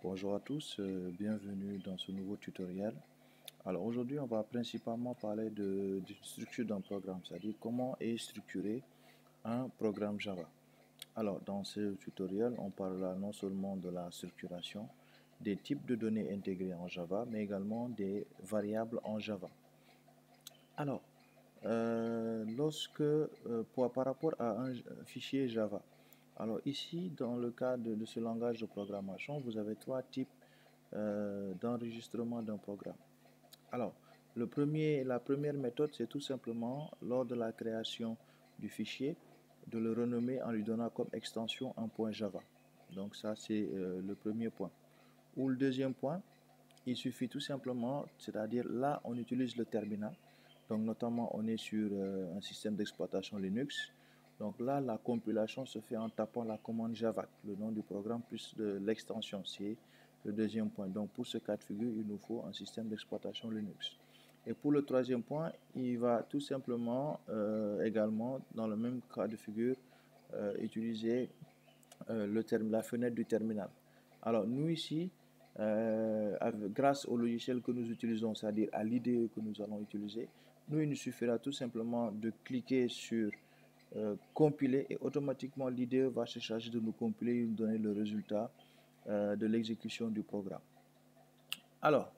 Bonjour à tous, bienvenue dans ce nouveau tutoriel. Alors aujourd'hui, on va principalement parler de structure d'un programme, c'est-à-dire comment est structuré un programme Java. Alors dans ce tutoriel, on parlera non seulement de la structuration, des types de données intégrées en Java, mais également des variables en Java. Alors, par rapport à un fichier Java, alors ici, dans le cas de ce langage de programmation, vous avez trois types d'enregistrement d'un programme. Alors, la première méthode, c'est tout simplement, lors de la création du fichier, de le renommer en lui donnant comme extension un point Java. Donc ça, c'est le premier point. Ou le deuxième point, il suffit tout simplement, c'est-à-dire là, on utilise le terminal. Donc notamment, on est sur un système d'exploitation Linux. Donc là, la compilation se fait en tapant la commande Java, le nom du programme plus de l'extension, c'est le deuxième point. Donc pour ce cas de figure, il nous faut un système d'exploitation Linux. Et pour le troisième point, il va tout simplement également, dans le même cas de figure, utiliser la fenêtre du terminal. Alors nous ici, grâce au logiciel que nous utilisons, c'est-à-dire à l'IDE que nous allons utiliser, nous, il nous suffira tout simplement de cliquer sur compiler et automatiquement l'IDE va se charger de nous compiler et nous donner le résultat de l'exécution du programme. Alors,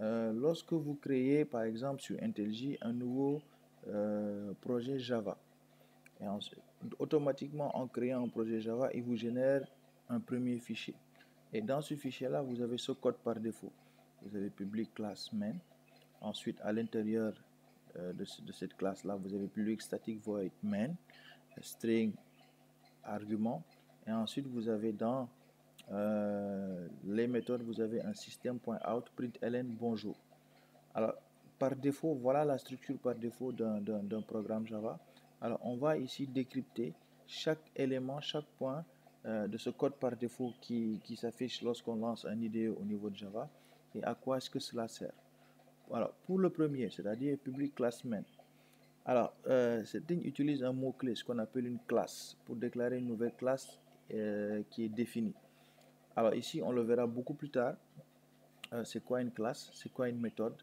lorsque vous créez par exemple sur IntelliJ un nouveau projet Java, et ensuite, automatiquement en créant un projet Java, il vous génère un premier fichier. Et dans ce fichier-là, vous avez ce code par défaut. Vous avez public class main. Ensuite, à l'intérieur de cette classe-là, vous avez public static void main, string argument. Et ensuite, vous avez dans les méthodes, vous avez un système.out println bonjour. Alors, par défaut, voilà la structure par défaut d'un programme Java. Alors, on va ici décrypter chaque élément, chaque point de ce code par défaut qui s'affiche lorsqu'on lance un IDE au niveau de Java et à quoi est-ce que cela sert. Alors, pour le premier, c'est-à-dire public class main. Alors, cette ligne utilise un mot-clé, ce qu'on appelle une classe, pour déclarer une nouvelle classe qui est définie. Alors ici, on le verra beaucoup plus tard. C'est quoi une classe? C'est quoi une méthode?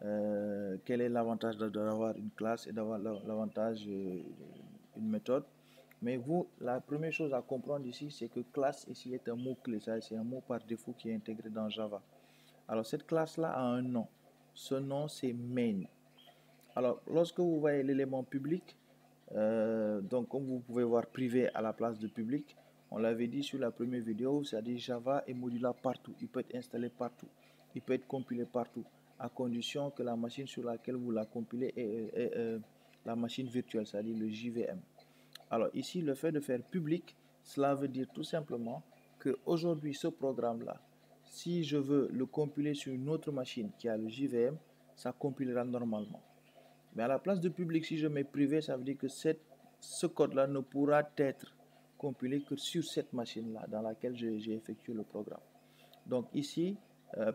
Quel est l'avantage d'avoir une classe et d'avoir l'avantage d'une méthode? Mais vous, la première chose à comprendre ici, c'est que classe ici est un mot-clé, c'est un mot par défaut qui est intégré dans Java. Alors cette classe-là a un nom. Ce nom, c'est main. Alors, lorsque vous voyez l'élément public, donc comme vous pouvez voir privé à la place de public, on l'avait dit sur la première vidéo, c'est-à-dire Java est modulable partout, il peut être installé partout, il peut être compilé partout, à condition que la machine sur laquelle vous la compilez est la machine virtuelle, c'est-à-dire le JVM. Alors ici, le fait de faire public, cela veut dire tout simplement que aujourd'hui ce programme-là, si je veux le compiler sur une autre machine qui a le JVM, ça compilera normalement. Mais à la place de public, si je mets privé, ça veut dire que ce code-là ne pourra être compilé que sur cette machine-là dans laquelle j'ai effectué le programme. Donc ici,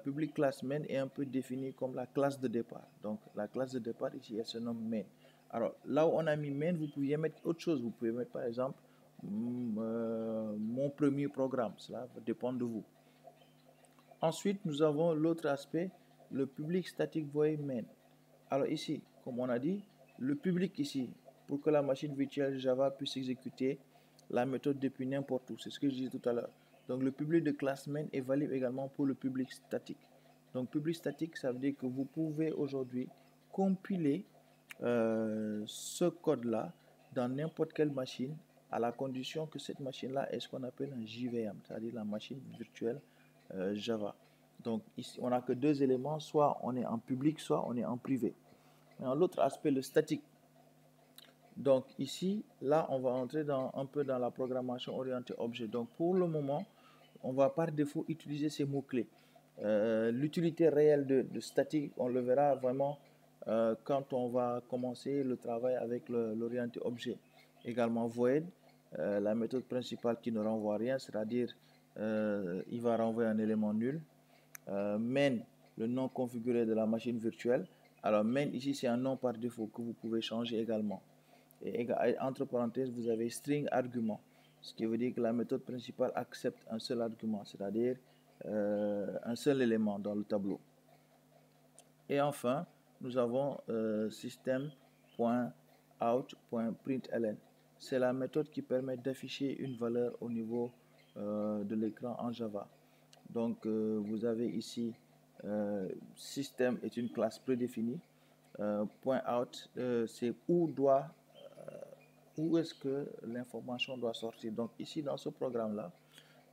public class main est un peu défini comme la classe de départ. Donc la classe de départ ici, elle se nomme main. Alors là où on a mis main, vous pouviez mettre autre chose. Vous pouvez mettre par exemple mon premier programme. Cela va dépendre de vous. Ensuite, nous avons l'autre aspect, le public static void main. Alors ici, comme on a dit, le public ici, pour que la machine virtuelle Java puisse exécuter la méthode depuis n'importe où. C'est ce que je disais tout à l'heure. Donc le public de class main est valide également pour le public statique. Donc public statique, ça veut dire que vous pouvez aujourd'hui compiler ce code-là dans n'importe quelle machine à la condition que cette machine-là est ce qu'on appelle un JVM, c'est-à-dire la machine virtuelle Java. Donc ici, on n'a que deux éléments, soit on est en public, soit on est en privé. L'autre aspect, le statique. Donc ici, là, on va entrer un peu dans la programmation orientée objet. Donc pour le moment, on va par défaut utiliser ces mots-clés. L'utilité réelle de statique, on le verra vraiment quand on va commencer le travail avec l'orienté objet. Également void, la méthode principale qui ne renvoie rien, c'est-à-dire il va renvoyer un élément nul. Main, le nom configuré de la machine virtuelle. Alors main ici, c'est un nom par défaut que vous pouvez changer également. Et entre parenthèses, vous avez string argument, ce qui veut dire que la méthode principale accepte un seul argument, c'est-à-dire un seul élément dans le tableau. Et enfin, nous avons system.out.println. C'est la méthode qui permet d'afficher une valeur au niveau de l'écran en Java. Donc, vous avez ici, system est une classe prédéfinie. .out, c'est où est-ce que l'information doit sortir. Donc, ici, dans ce programme-là,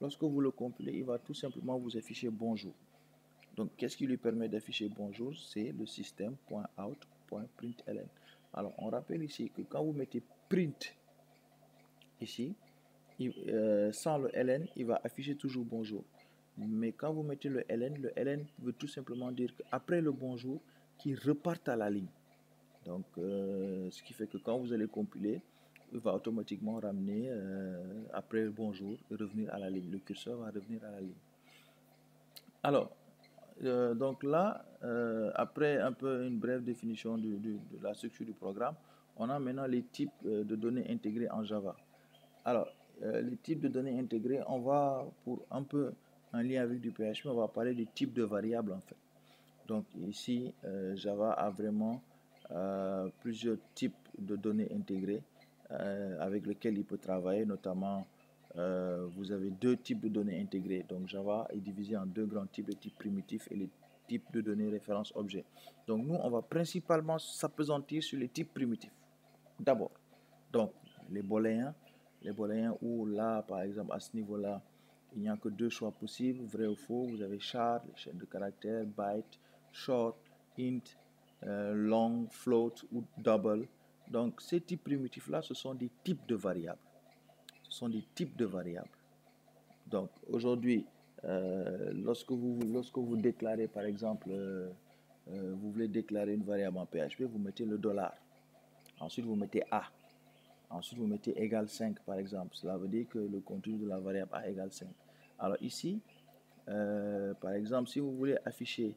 lorsque vous le compilez, il va tout simplement vous afficher bonjour. Donc, qu'est-ce qui lui permet d'afficher bonjour? C'est le system.out.println. Alors, on rappelle ici que quand vous mettez print ici, sans le ln, il va afficher toujours bonjour. Mais quand vous mettez le ln veut tout simplement dire qu'après le bonjour, qu'il reparte à la ligne. Donc, ce qui fait que quand vous allez compiler, il va automatiquement ramener après le bonjour et revenir à la ligne. Le curseur va revenir à la ligne. Alors, donc là, après un peu une brève définition de la structure du programme, on a maintenant les types de données intégrées en Java. Alors, les types de données intégrées, on va, pour un peu en lien avec du PHP, on va parler des types de variables en fait. Donc ici, Java a vraiment plusieurs types de données intégrées avec lesquels il peut travailler, notamment vous avez deux types de données intégrées. Donc Java est divisé en deux grands types, les types primitifs et les types de données référence objet. Donc nous, on va principalement s'appesantir sur les types primitifs. D'abord, donc les booléens où là, par exemple, à ce niveau-là, il n'y a que deux choix possibles, vrai ou faux. Vous avez char, les chaînes de caractères, byte, short, int, long, float ou double. Donc ces types primitifs-là, ce sont des types de variables. Ce sont des types de variables. Donc aujourd'hui, lorsque vous déclarez, par exemple, vous voulez déclarer une variable en PHP, vous mettez le $. Ensuite, vous mettez A. Ensuite, vous mettez égal 5, par exemple. Cela veut dire que le contenu de la variable A égale 5. Alors ici, par exemple, si vous voulez afficher,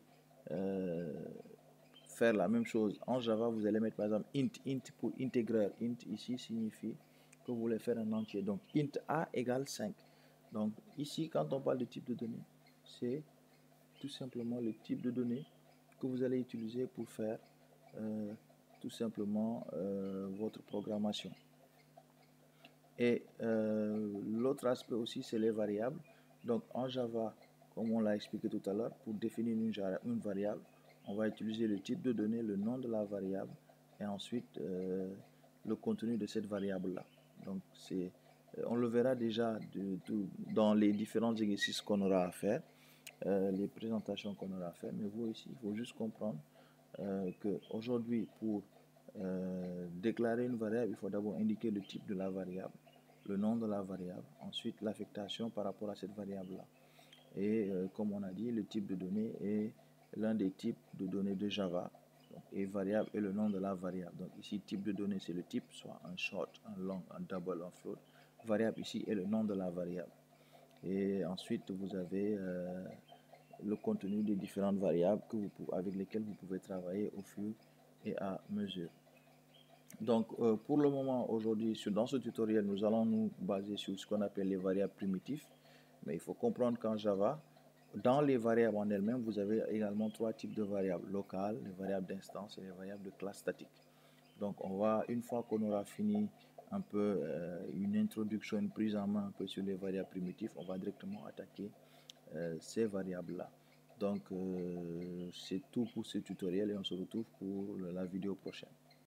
faire la même chose en Java, vous allez mettre par exemple int pour intégreur. Int ici signifie que vous voulez faire un entier. Donc int A égale 5. Donc ici, quand on parle de type de données, c'est tout simplement le type de données que vous allez utiliser pour faire tout simplement votre programmation. Et l'autre aspect aussi, c'est les variables. Donc en Java, comme on l'a expliqué tout à l'heure, pour définir une variable, on va utiliser le type de données, le nom de la variable et ensuite le contenu de cette variable-là. Donc on le verra déjà dans les différents exercices qu'on aura à faire, les présentations qu'on aura à faire. Mais vous ici, il faut juste comprendre qu'aujourd'hui, pour déclarer une variable, il faut d'abord indiquer le type de la variable, le nom de la variable, ensuite l'affectation par rapport à cette variable-là. Et comme on a dit, le type de données est l'un des types de données de Java. Donc, et variable est le nom de la variable. Donc ici, type de données, c'est le type, soit un short, un long, un double, un float. Variable ici est le nom de la variable. Et ensuite, vous avez le contenu des différentes variables avec lesquelles vous pouvez travailler au fur et à mesure. Donc, pour le moment, aujourd'hui, dans ce tutoriel, nous allons nous baser sur ce qu'on appelle les variables primitives. Mais il faut comprendre qu'en Java, dans les variables en elles-mêmes, vous avez également trois types de variables locales, les variables d'instance et les variables de classe statique. Donc, une fois qu'on aura fini un peu une introduction, une prise en main un peu sur les variables primitives, on va directement attaquer ces variables-là. Donc, c'est tout pour ce tutoriel et on se retrouve pour la vidéo prochaine.